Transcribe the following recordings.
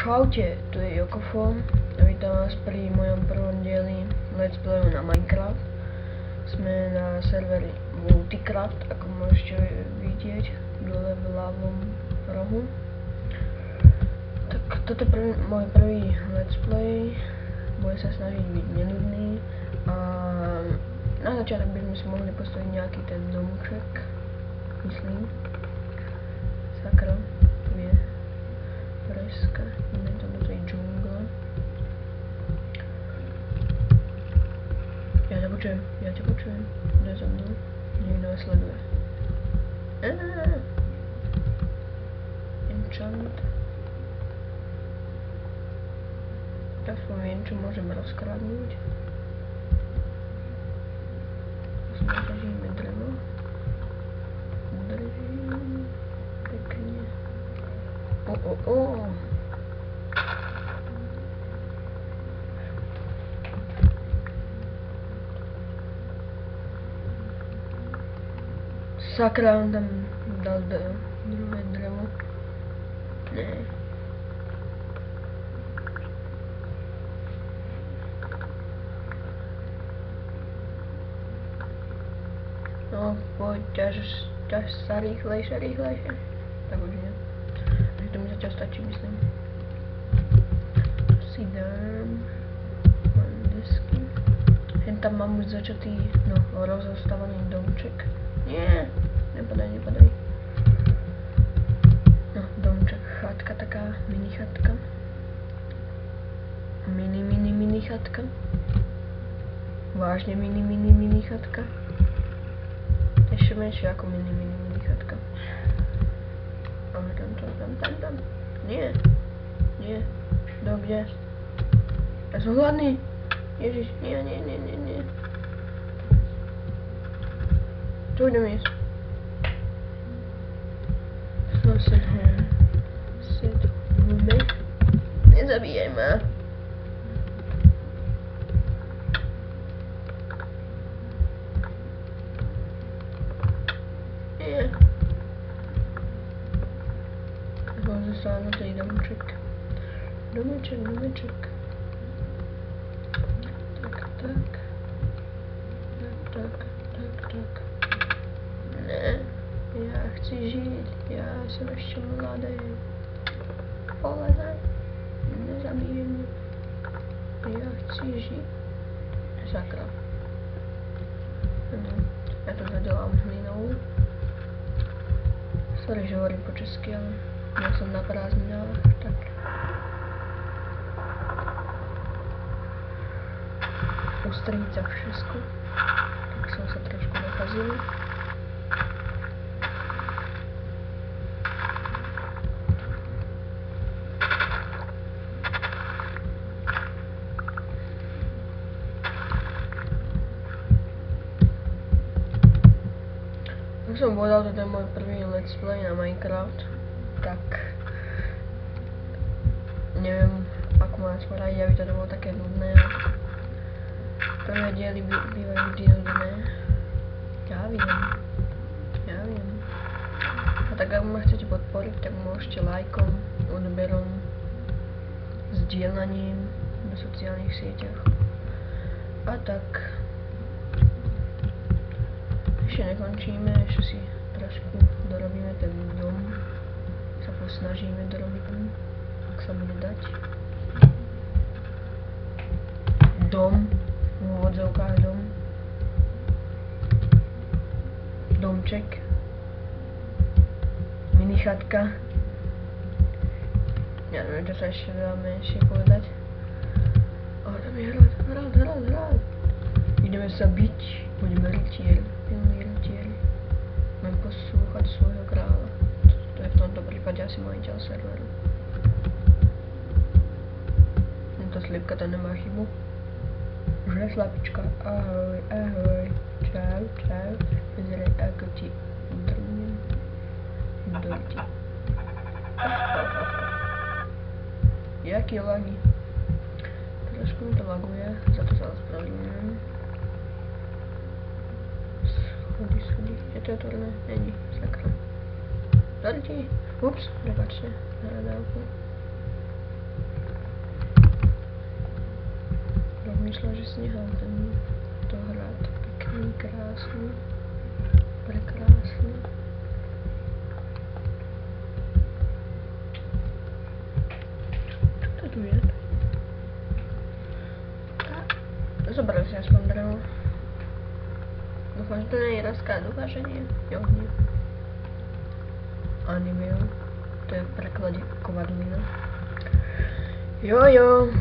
Čaute, tu je Jokofo a vítam vás pri mojom prvom dieli Let's Playu na Minecraft. Sme na serveri Multicraft, ako môžete vidieť dole v ľavom rohu. Tak toto je môj prvý Let's Play, bude sa snažiť byť nenudný a na začiatok by sme si mohli postaviť nejaký ten domček, myslím. Sakra, tu je preska, ideme tam do tej džungle. Ja ťa počujem, kto je za mnou? Niekto ma sleduje. Enchant. Aspoň viem, čo môžeme rozkradnúť. Zaťažíme drevo. Držím. Pekne. Sakra, on tam dal druhé drevo. Ne. No, poď, ťaž sa rýchlejšie. Tak už nie. Takže to mi zatiaľ stačí, myslím. Si dám desky. Hen tam mám už začatý, no, rozostávaný domček. Nie, nepadaj. No, domček, chatka taká, mini chatka. Mini chatka. Vážne mini chatka. Ešte menšie ako mini chatka. Ale tam. Nie. Do kde? Ja som hladný. Ježiš, nie. Tu idem ísť. Sit home. Nezabíjaj ma. Nie. Zostala na tej domček. Domeček. Tak. Ne, ja chci žiť, ja som ešte mladý. Polezaj, nezabíj mňa. Ja chci žiť. Sakra. Ja to zadelám hlinou. Sorry, že hovorím po česky, ale ja som na prázdninách, tak. Ustrniť sa všetko. Tak som sa trošku nakazil. Ako som povedal, toto je môj prvý let's play na Minecraft, tak neviem, ako mám spraviť, aby to bolo také nudné. Prvé diely bývajú vždy nudné. Ja viem. A tak ak ma chcete podporiť, tak môžete lajkom, odberom, zdieľaním na sociálnych sieťach. A tak ešte nekončíme, ešte si trošku dorobíme ten dom. Sa posnažíme dorobiť, ak sa bude dať. Dom, v úvodzovkách dom. Domček. Mini chatka. Ja neviem, čo sa ešte dá menšie povedať. Ale tam je hrad. Ideme sa biť, budeme rytieri. Pilný rytieri. Mám poslúchať svojho kráľa. To je v tomto prípade asi majiteľ serveru. Tento slipka to nemá chybu. Že slapička, ahoj. Čau. Vyzeraj ako ti drnem. Dojti. Jaký lagi? Trošku mi to laguje, za to sa ospravedlňujem. Schody. Je to otvorené? Není, sakra. Dojti. Ups, prepáčte, na nadávku. myslel, že snehal tento hrad. Pekný, krásny, prekrásny. Čo to tu je? Zobrali si aspoň drevo. Dúfam, že to nie je raská, dúfam, že nie. Jo, nie. Animeo. To je v preklade kovadlina. Jojo.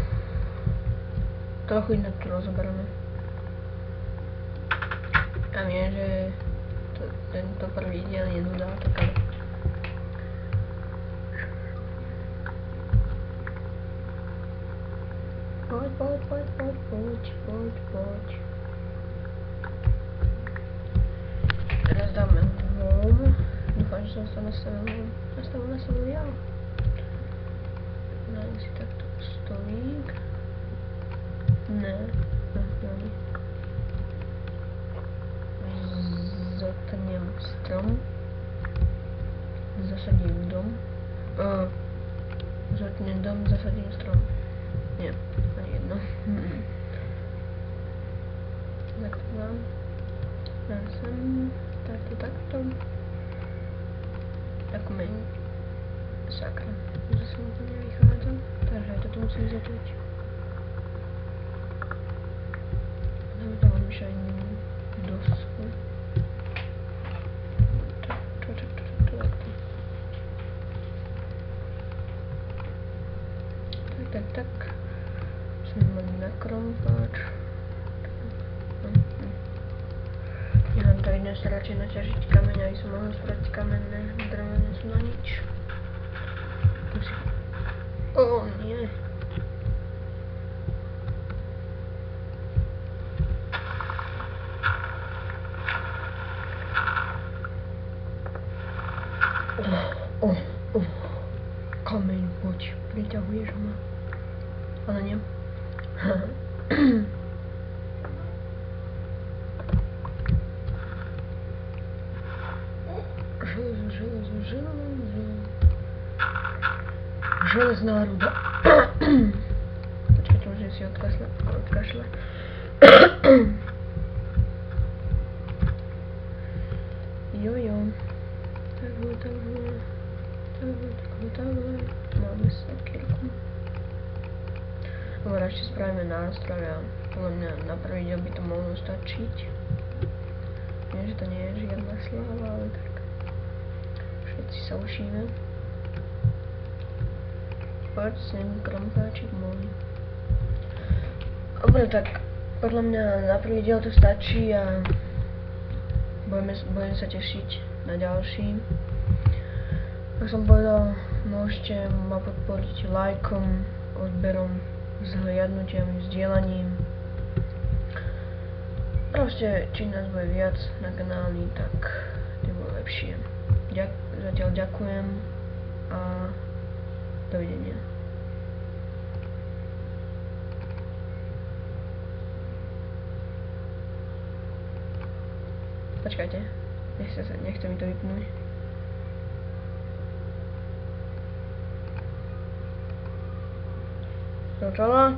Trochu inak to rozoberieme. A viem, že tento prvý diel je nuda, tak ale... Poď. Teraz dáme home. Dúfam, že som sa nastavil ja. Dajme si takto stolík. Ne. Zatrnem strom. Zasadím dom. Zatrnem dom, zasadím strom. Nie, ani jedno. Takto dám. Dám sem. Takto. Tak mení. Sakra. Zase mi to nevychádza. Takže aj toto musím začať. Dáme tam už aj dosku. Tak. Musím mať na krompáč. Nechám to dnes radšej naťažiť kameň, aby som mohol sprať kamenné drevene sú na nič. Nie. Kameň, poď, priťahuješ ma. Ale nie. Železná ruda. Počkajte, môžem si odkašľať. Jojo. Takhle. Máme sekírku. Dobre, ešte spravíme nástroj a podľa mňa na prvý diel by to mohlo stačiť. Viem, že to nie je žiadna sláva, ale tak všetci sa učíme. Poď sem, krompáčik môj. Dobre, tak podľa mňa na prvý diel to stačí a budem sa tešiť na ďalší. Ak som povedal, môžete ma podporiť lajkom, odberom, zhliadnutiam, zdieľaním. Proste, čím nás bude viac na kanáli, tak tým bude lepšie. Zatiaľ ďakujem a dovidenia. Počkajte, nechce mi to vypnúť. Začala?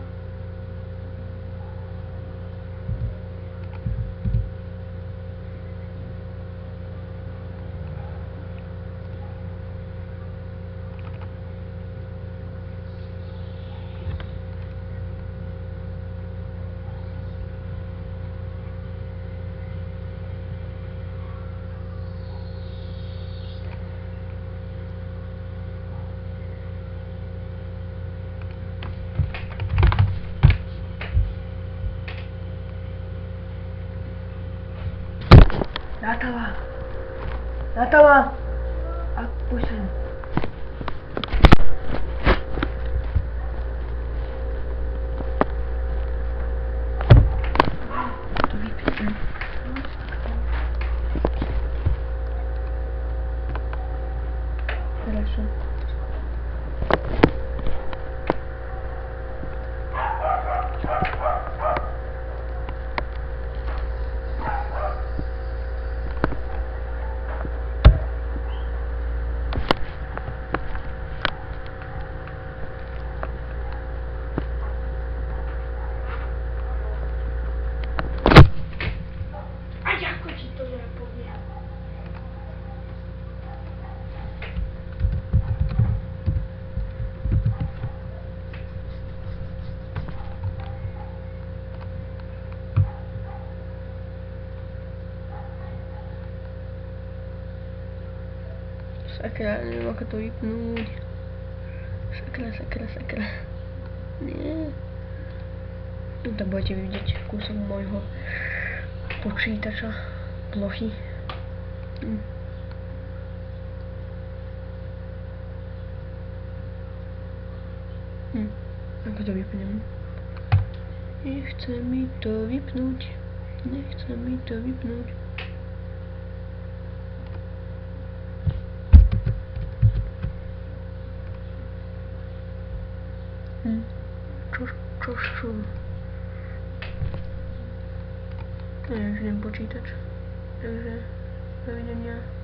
Natala! A pusím. To vypím. Хорошо. Sakra, neviem ako to vypnúť. Sakra. Nie. No tak budete vidieť kúsok môjho počítača, plochy. Ako to vypnem? Nechce mi to vypnúť. Čo? Neviem, že počítač. Takže, dovidenia.